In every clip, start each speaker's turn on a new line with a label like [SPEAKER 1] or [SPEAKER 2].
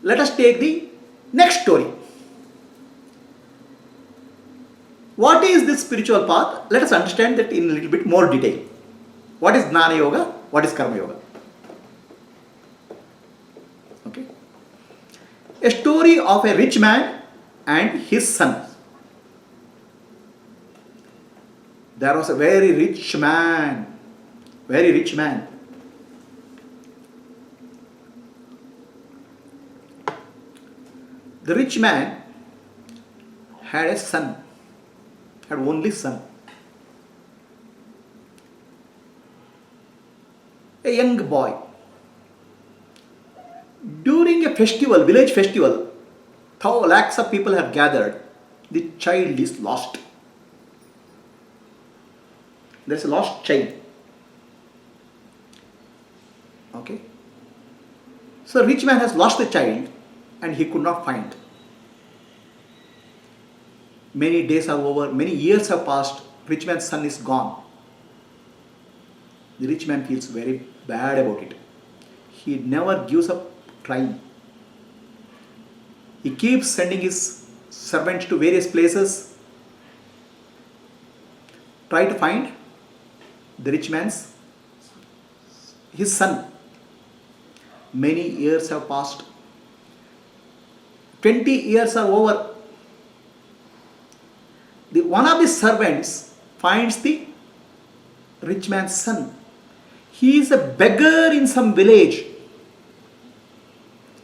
[SPEAKER 1] Let us take the next story. What is this spiritual path? Let us understand that in a little bit more detail. What is Jnana Yoga? What is Karma Yoga? Okay. A story of a rich man and his son. There was a very rich man. Very rich man. The rich man had a son. Had only son. A young boy. During a festival, village festival, lakhs of people have gathered. The child is lost. There's a lost child. Okay. So rich man has lost the child and he could not find. Many days are over, many years have passed, rich man's son is gone. The rich man feels very bad about it. He never gives up trying. He keeps sending his servants to various places, try to find the rich man's, his son. Many years have passed. 20 years are over. One of the servants finds the rich man's son. He is a beggar in some village.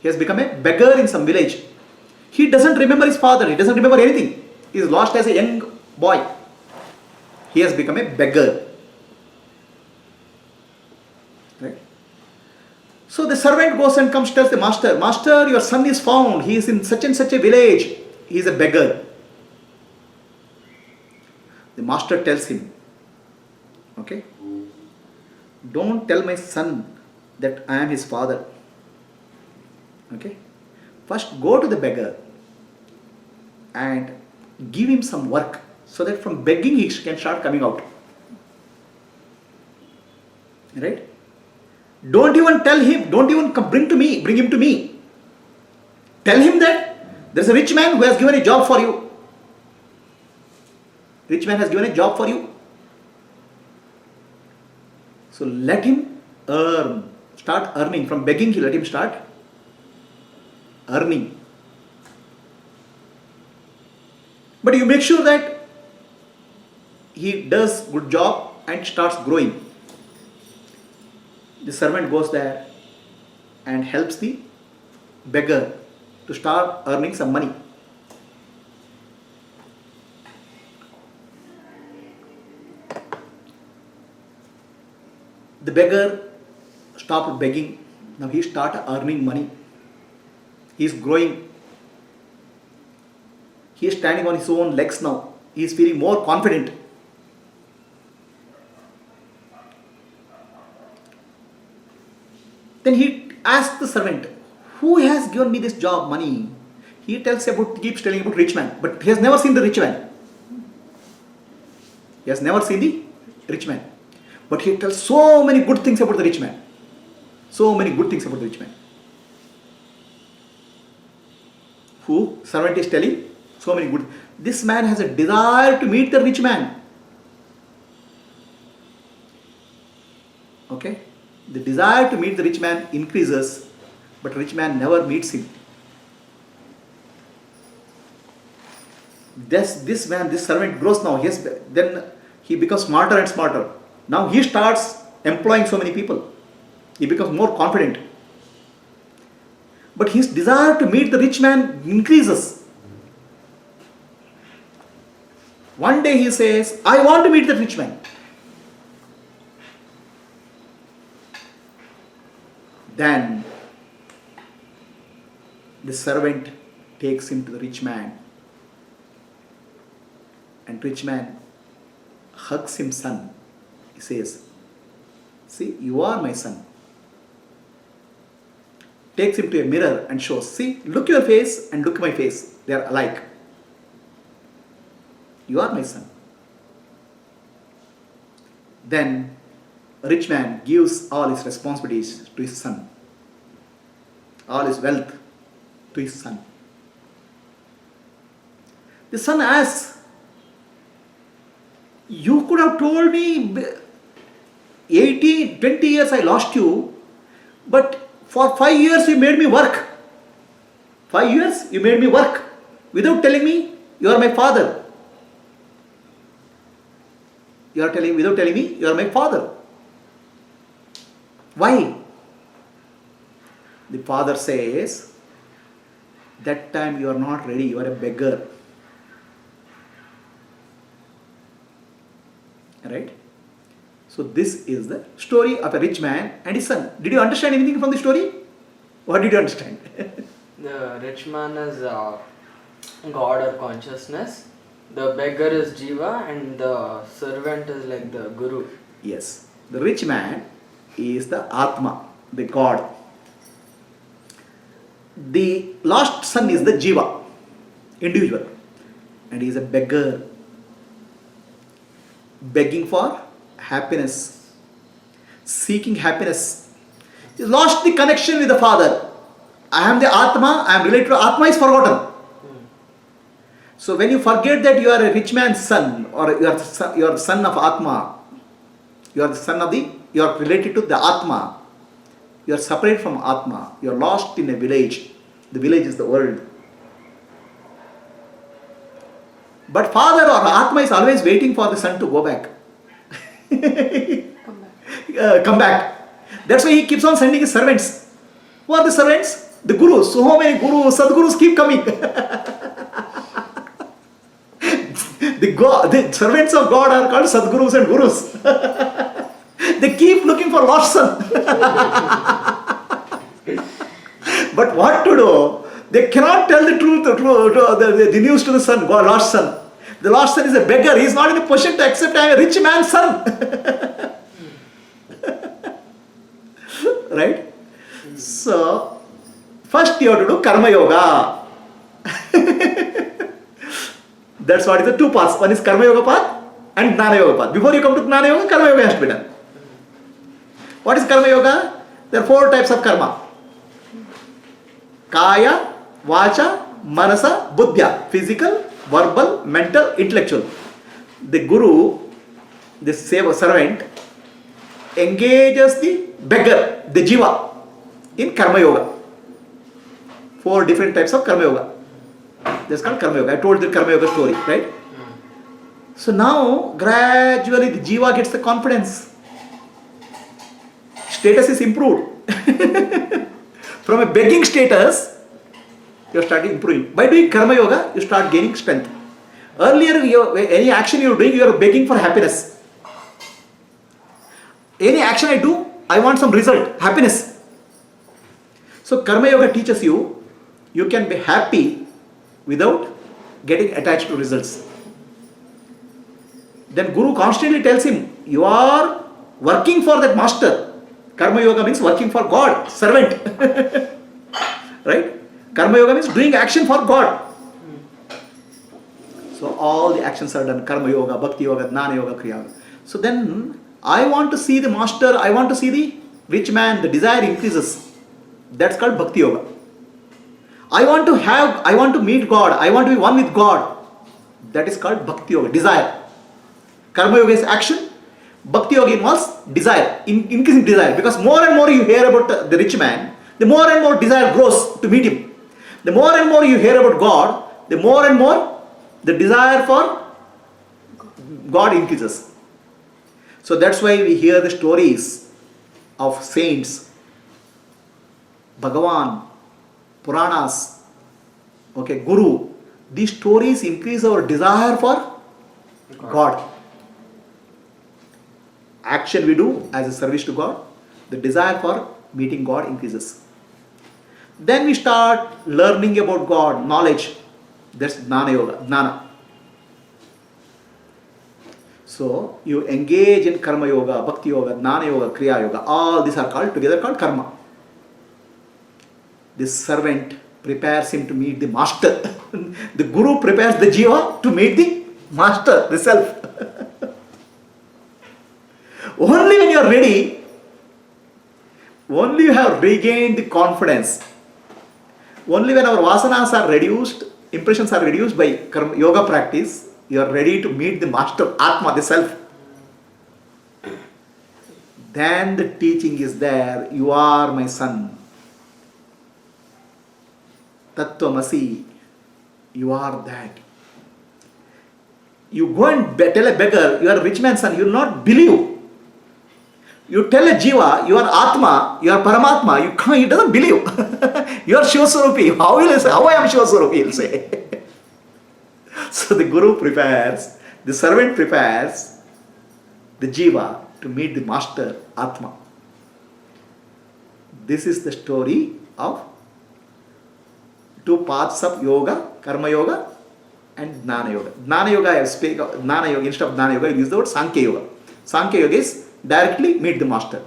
[SPEAKER 1] He has become a beggar in some village. He doesn't remember his father. He doesn't remember anything. He is lost as a young boy. He has become a beggar. Right? So the servant goes and comes, tells the master, Master, your son is found. He is in such and such a village. He is a beggar. The master tells him, okay, don't tell my son that I am his father. Okay. First go to the beggar and give him some work so that from begging he can start coming out. Right? Don't even tell him, don't even bring him to me. Tell him that there is a rich man who has given a job for you. Rich man has given a job for you. So let him earn, start earning. From begging, let him start earning. But you make sure that he does good job and starts growing. The servant goes there and helps the beggar to start earning some money. The beggar stopped begging. Now he started earning money. He is growing. He is standing on his own legs now. He is feeling more confident. Then he asks the servant, who has given me this job, money? He keeps telling about rich man, but he has never seen the rich man. He has never seen the rich man. But he tells so many good things about the rich man. So many good things about the rich man. Who? Servant is telling so many good. This man has a desire to meet the rich man. Okay? The desire to meet the rich man increases, but rich man never meets him. This servant grows now. Then he becomes smarter and smarter. Now he starts employing so many people. He becomes more confident. But his desire to meet the rich man increases. One day he says, I want to meet the rich man. Then the servant takes him to the rich man. And rich man hugs him, son. He says, see, you are my son. Takes him to a mirror and shows, see, look your face and look my face. They are alike. You are my son. Then a rich man gives all his responsibilities to his son. All his wealth to his son. The son asks, you could have told me 20 years I lost you, but for 5 years you made me work. 5 years you made me work without telling me you are my father. Without telling me you are my father. Why? The father says, that time you are not ready, you are a beggar. Right? So this is the story of a rich man and his son. Did you understand anything from the story? What did you understand?
[SPEAKER 2] The rich man is God or consciousness. The beggar is Jiva and the servant is like the Guru.
[SPEAKER 1] Yes. The rich man is the Atma, the God. The lost son is the Jiva, individual. And he is a beggar. Begging for happiness. Seeking happiness. He lost the connection with the father. I am the Atma, I am related to Atma is forgotten. So when you forget that you are a rich man's son, or you are the son of Atma, you are related to the Atma, you are separate from Atma, you are lost in a village. The village is the world. But father or Atma is always waiting for the son to go back. Come back. That's why he keeps on sending his servants. Who are the servants? The gurus. So how many gurus, Sadgurus keep coming? The servants of God are called Sadgurus and Gurus. They keep looking for lost son. But what to do? They cannot tell the truth, the news to the son, God, lost son. The lost son is a beggar. He is not in a position to accept I am a rich man's son. Right? So, first you have to do Karma Yoga. That's what is the two paths. One is Karma Yoga path and Gnana Yoga path. Before you come to Gnana Yoga, Karma Yoga has to be done. What is Karma Yoga? There are 4 types of karma. Kaya, Vacha, Manasa, Buddhya. Physical, verbal, mental, intellectual. The guru, the servant, engages the beggar, the jiva, in Karma Yoga. 4 different types of Karma Yoga. That's called Karma Yoga. I told the Karma Yoga story, right? So now, gradually the jiva gets the confidence. Status is improved. From a begging status, you start improving. By doing Karma Yoga, you start gaining strength. Earlier, any action you are doing, you are begging for happiness. Any action I do, I want some result, happiness. So Karma Yoga teaches you, you can be happy without getting attached to results. Then Guru constantly tells him, you are working for that master. Karma Yoga means working for God, servant. Right? Karma Yoga means doing action for God. So all the actions are done. Karma Yoga, Bhakti Yoga, Gnana Yoga, Kriya Yoga. So then I want to see the master, I want to see the rich man, the desire increases. That's called Bhakti Yoga. I want to meet God, I want to be one with God. That is called Bhakti Yoga, desire. Karma Yoga is action. Bhakti Yoga involves desire, increasing desire. Because more and more you hear about the rich man, the more and more desire grows to meet him. The more and more you hear about God, the more and more the desire for God increases. So that's why we hear the stories of saints, Bhagavan, Puranas, Guru. These stories increase our desire for God. Action we do as a service to God, the desire for meeting God increases. Then we start learning about God, knowledge. That's Gnana Yoga, Gnana. So you engage in Karma Yoga, Bhakti Yoga, Gnana Yoga, Kriya Yoga. All these are together called karma. This servant prepares him to meet the master. The Guru prepares the jiva to meet the master, the self. Only when you are ready, only you have regained the confidence, Only when our vasanas are reduced, impressions are reduced by yoga practice, you are ready to meet the master Atma, the self. Then the teaching is there, you are my son. Tattvamasi, you are that. You go and tell a beggar, you are a rich man's son, you will not believe. You tell a jiva, you are Atma, you are Paramatma, you can't, he doesn't believe. You are Shivaswarupi. How will he say? How I am Shivaswarupi, he will say. So the Guru prepares, the servant prepares the jiva to meet the master Atma. This is the story of two paths of yoga, karma yoga and jnana yoga. Jnana yoga, I speak of jnana yoga, instead of jnana yoga, I use the word Sankhya yoga. Sankhya yoga is directly meet the master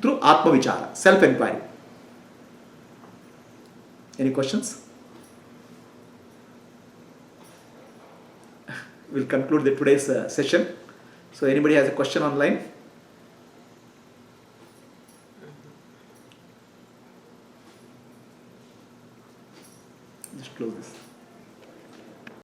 [SPEAKER 1] through Atma Vichara, self-inquiry. Any questions? We'll conclude today's session. So anybody has a question online? Just close this.